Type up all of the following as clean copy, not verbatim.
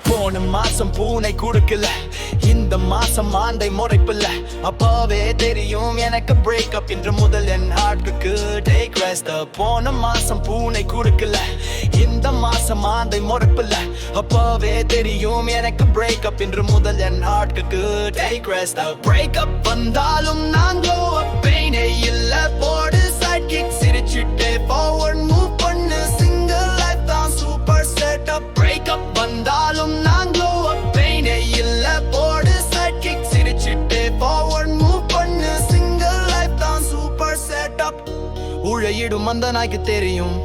போன மாசம் பூனை கொடுக்கல, இந்த மாசம் ஆண்டை முறைப்பில்ல. அப்பவே தெரியும் எனக்கு பிரேக்கப் என்று முதல் என் ஹார்ட்டுக்கு டேக் ரெஸ்ட். போன மாசம் பூனை கொடுக்கல, இந்த மாசம் ஆண்டை முறைப்பில்ல. அப்பவே தெரியும் எனக்கு பிரேக்கப் என்று முதல் என் ஹார்ட்டுக்கு டேக் ரெஸ்ட். பிரேக்கப் வந்தாலும் நான் glow up, pain இல்ல போடு சைட் கிக், சிரிச்சிட்டே forward move பண்ணு, சிங்கிள் லைஃப் தான் சூப்பர் செட்டப். பிரேக்கப் வந்தாலும் நான் glow up, pain இல்ல போடு சைட் கிக், சிரிச்சிட்டே forward move பண்ணு, சிங்கிள் லைஃப் தான் சூப்பர் செட்டப். உழையிடும் அந்த நாய்க்கு தெரியும்,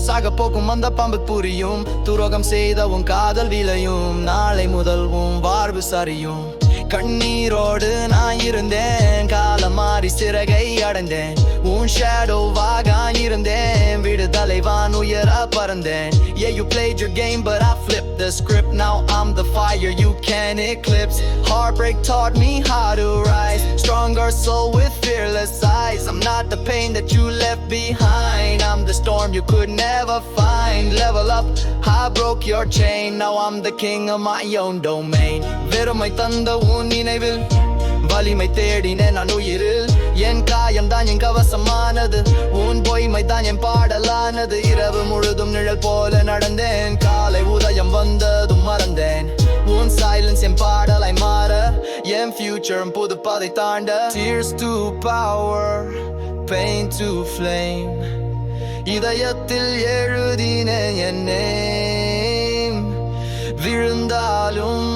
சாக போக்கும் அந்த பாம்பு புரியும், துரோகம் செய்த உன் காதல் விளையும், நாளை முதல் உன் வாழ்வு சரியும். கண்ணீரோடு நான் இருந்தேன், காலம் மாறி சிறகை அடைந்தேன், உன் ஷேடோவாக இருந்தேன், விடுதலை வான் உயர பறந்தேன். Yeah, you played your game but I flipped the script, now I'm the fire you can eclipse. Heartbreak taught me how to rise, stronger soul with fearless eyes. I'm not the pain that you left behind, I'm the storm you could never find. Level up, I broke your chain, now I'm the king of my own domain. வெறுமை தந்த உன் நினைவில் வலிமை தேடினேன் நான் உயிரில், என் காயம் தான் என் கவசமானது, உன் பொய்மை தான் என் பாடலானது. இரவு முழுதும் நிழல் போல நடந்தேன், காலை உதயம் வந்ததும் மறந்தேன், உன் சைலன்ஸ் என் பாடலாய் மாற, என் ஃபியூச்சர் புது பாதை தாண்ட. Tears to power, pain to flame, இதயத்தில் எழுதினேன் என் name. விழுந்தாலும்